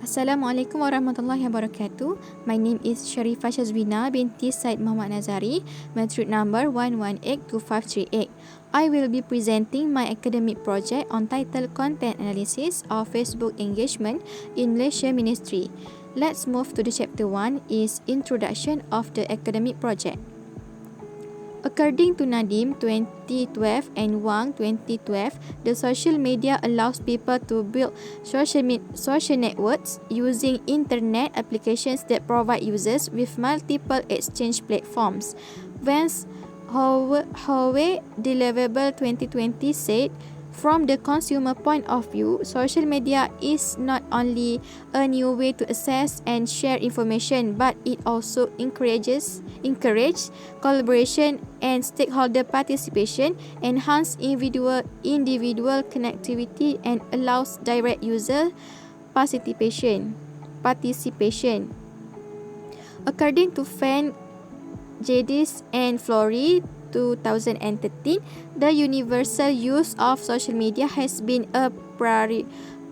Assalamualaikum warahmatullahi wabarakatuh. My name is Sharifah Shazwina binti Said Muhammad Nazari, matric number 1182538. I will be presenting my academic project on title Content Analysis of Facebook Engagement in Malaysia Ministry. Let's move to the chapter 1 is Introduction of the Academic Project. According to Nadim 2012 and Wang 2012, the social media allows people to build social networks using internet applications that provide users with multiple exchange platforms. Vance Howe Deliverable 2020 said, from the consumer point of view, social media is not only a new way to access and share information, but it also encourage collaboration and stakeholder participation, enhance individual connectivity, and allows direct user participation. According to Fan Jadis and Flory 2013, the universal use of social media has been a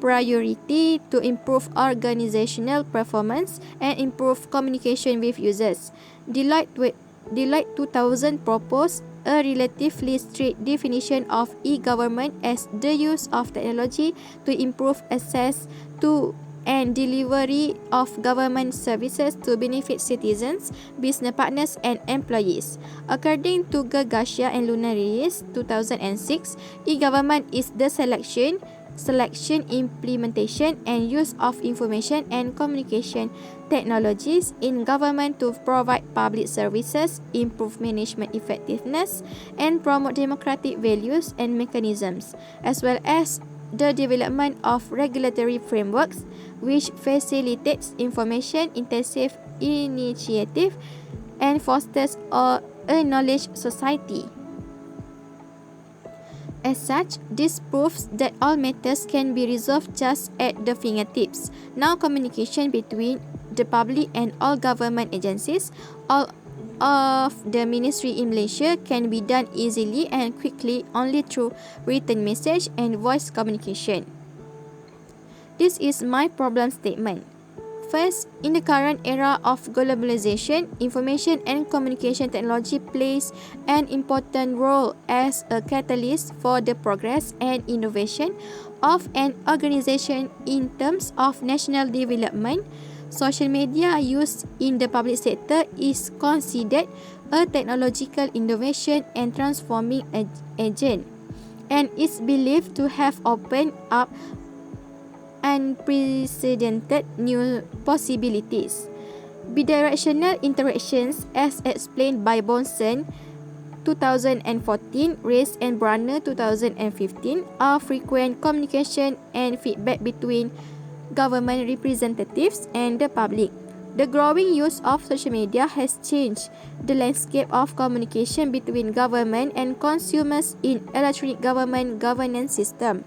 priority to improve organizational performance and improve communication with users. Deloitte 2000 proposed a relatively strict definition of e-government as the use of technology to improve access to and delivery of government services to benefit citizens, business partners, and employees. According to Gagasha and Lunaris 2006, e-government is the selection, implementation, and use of information and communication technologies in government to provide public services, improve management effectiveness, and promote democratic values and mechanisms, as well as the development of regulatory frameworks which facilitates information-intensive initiative and fosters a knowledge society. As such, this proves that all matters can be resolved just at the fingertips. Now, communication between the public and all government agencies, all of the ministry in Malaysia can be done easily and quickly only through written message and voice communication. This is my problem statement. First, in the current era of globalization, information and communication technology plays an important role as a catalyst for the progress and innovation of an organization in terms of national development. Social media used in the public sector is considered a technological innovation and transforming agent, and is believed to have opened up unprecedented new possibilities. Bidirectional interactions, as explained by Bonson 2014, Race and Brunner 2015, are frequent communication and feedback between government representatives and the public. The growing use of social media has changed the landscape of communication between government and consumers in electronic government governance system.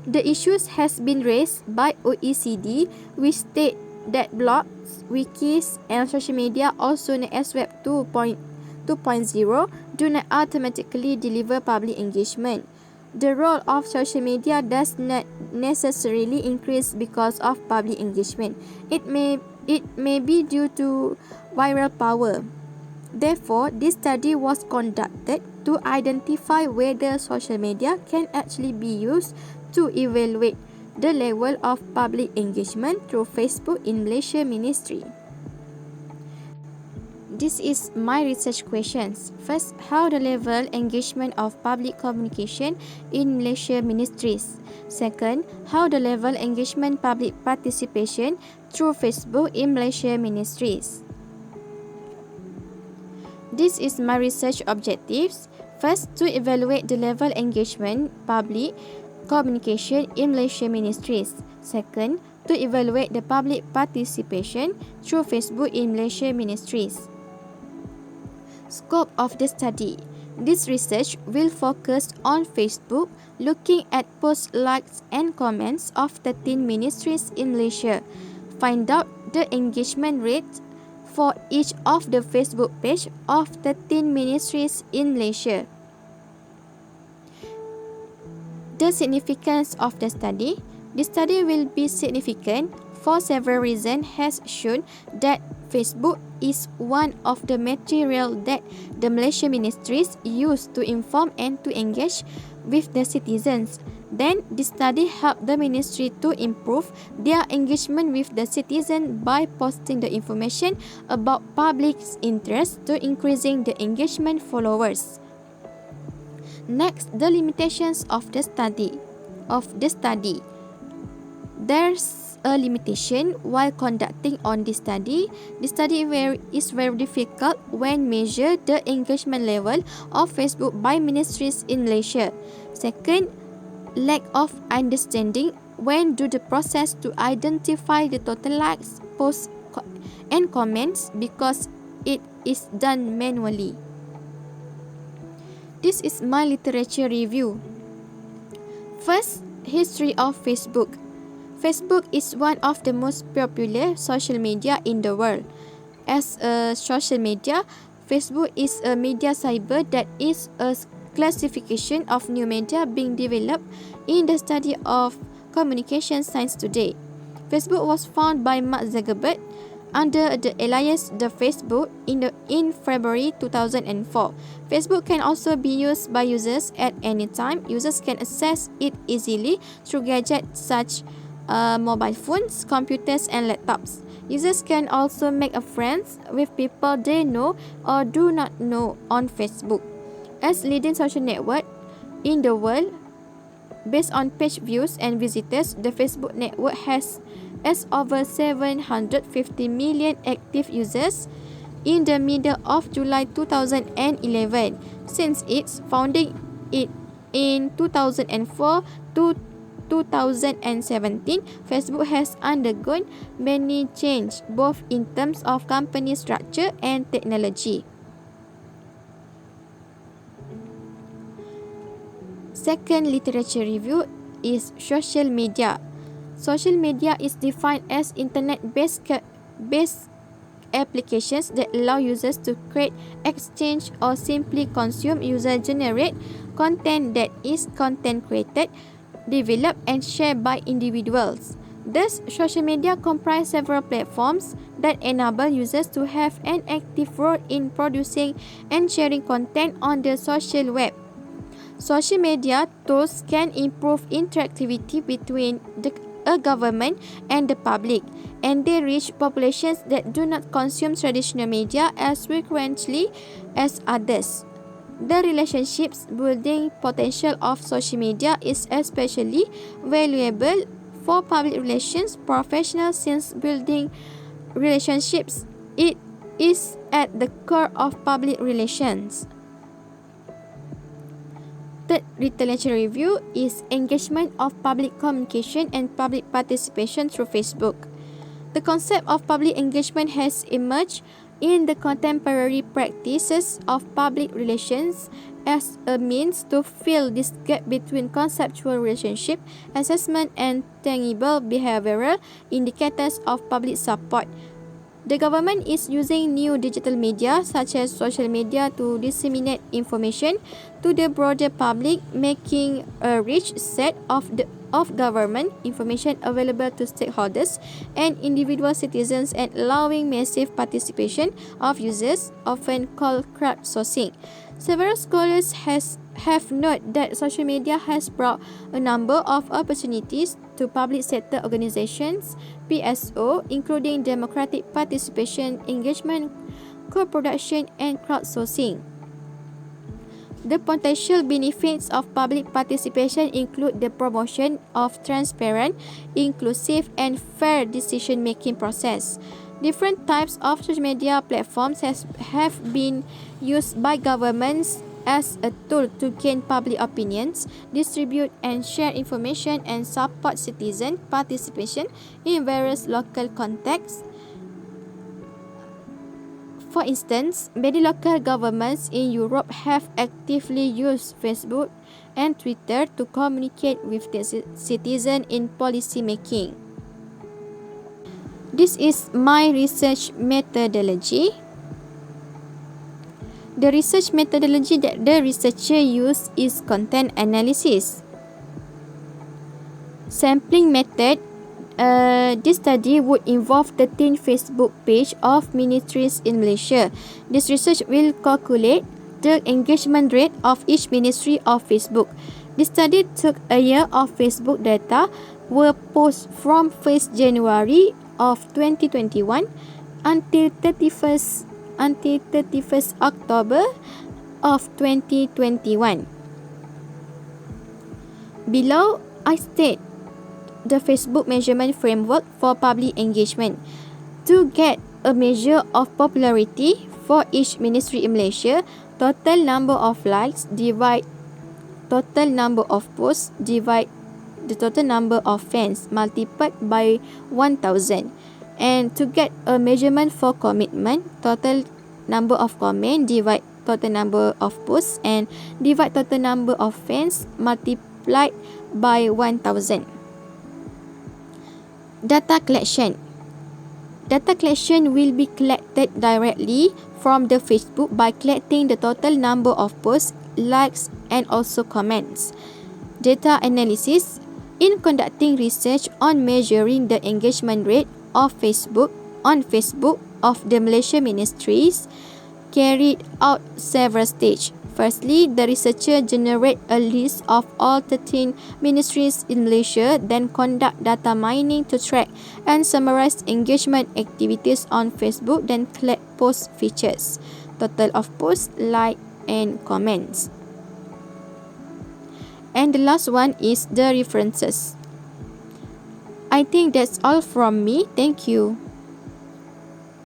The issues has been raised by OECD, which state that blogs, wikis, and social media, also known as Web 2.0, do not automatically deliver public engagement. The role of social media does not necessarily increase because of public engagement. It may be due to viral power. Therefore, this study was conducted to identify whether social media can actually be used to evaluate the level of public engagement through Facebook in Malaysia Ministry. This is my research questions. First, how the level engagement of public communication in Malaysia Ministries. Second, how the level engagement public participation through Facebook in Malaysia Ministries. This is my research objectives. First, to evaluate the level engagement public communication in Malaysia Ministries. Second, to evaluate the public participation through Facebook in Malaysia Ministries. Scope of the study. This research will focus on Facebook, looking at post likes and comments of 13 ministries in Malaysia. Find out the engagement rate for each of the Facebook page of 13 ministries in Malaysia. The significance of the study. This study will be significant for several reasons, has shown that Facebook is one of the material that the Malaysian Ministries use to inform and to engage with the citizens. Then, this study helped the ministry to improve their engagement with the citizen by posting the information about public's interest to increasing the engagement followers. Next, the limitations of the study. There's a limitation while conducting on this study. This study is very difficult when measure the engagement level of Facebook by ministries in Malaysia. Second, lack of understanding when do the process to identify the total likes, posts, and comments because it is done manually. This is my literature review. First, history of Facebook. Facebook is one of the most popular social media in the world. As a social media, Facebook is a media cyber that is a classification of new media being developed in the study of communication science today. Facebook was founded by Mark Zuckerberg under the alias The Facebook in February 2004. Facebook can also be used by users at any time. Users can access it easily through gadgets such mobile phones, computers, and laptops. Users can also make friends with people they know or do not know on Facebook. As leading social network in the world, based on page views and visitors, the Facebook network has over 750 million active users in the middle of July 2011. Since its founding in 2004 to 2017, Facebook has undergone many changes, both in terms of company structure and technology. Second literature review is social media. Social media is defined as internet-based applications that allow users to create, exchange, or simply consume user-generated content that is content created, developed, and shared by individuals. Thus, social media comprise several platforms that enable users to have an active role in producing and sharing content on the social web. Social media tools can improve interactivity between a government and the public, and they reach populations that do not consume traditional media as frequently as others. The relationships building potential of social media is especially valuable for public relations professionals since building relationships it is at the core of public relations. Third literature review is engagement of public communication and public participation through Facebook. The concept of public engagement has emerged in the contemporary practices of public relations as a means to fill this gap between conceptual relationship assessment and tangible behavioral indicators of public support. The government is using new digital media such as social media to disseminate information to the broader public, making a rich set of government information available to stakeholders and individual citizens and allowing massive participation of users, often called crowdsourcing. Several scholars have noted that social media has brought a number of opportunities to public sector organizations, PSO, including democratic participation, engagement, co-production, and crowdsourcing. The potential benefits of public participation include the promotion of transparent, inclusive, and fair decision-making process. Different types of social media platforms have been used by governments as a tool to gain public opinions, distribute and share information, and support citizen participation in various local contexts. For instance, many local governments in Europe have actively used Facebook and Twitter to communicate with their citizens in policy making. This is my research methodology. The research methodology that the researcher used is content analysis. sampling method, this study would involve 13 Facebook page of ministries in Malaysia. This research will calculate the engagement rate of each ministry of Facebook. This study took a year of Facebook data were posted from 1st January of 2021 until 31st October of 2021. Below, I state the Facebook measurement framework for public engagement. To get a measure of popularity for each ministry in Malaysia, total number of likes divide total number of posts divide the total number of fans multiplied by 1000. And to get a measurement for commitment, total number of comment divide total number of posts and divide total number of fans multiplied by 1000. Data collection. Data collection will be collected directly from the Facebook by collecting the total number of posts, likes, and also comments. Data analysis. In conducting research on measuring the engagement rate of Facebook of the Malaysia ministries, carried out several stages. Firstly, the researcher generate a list of all 13 ministries in Malaysia, then conduct data mining to track and summarize engagement activities on Facebook, then collect post features, total of posts, like, and comments. And the last one is the references. I think that's all from me. Thank you.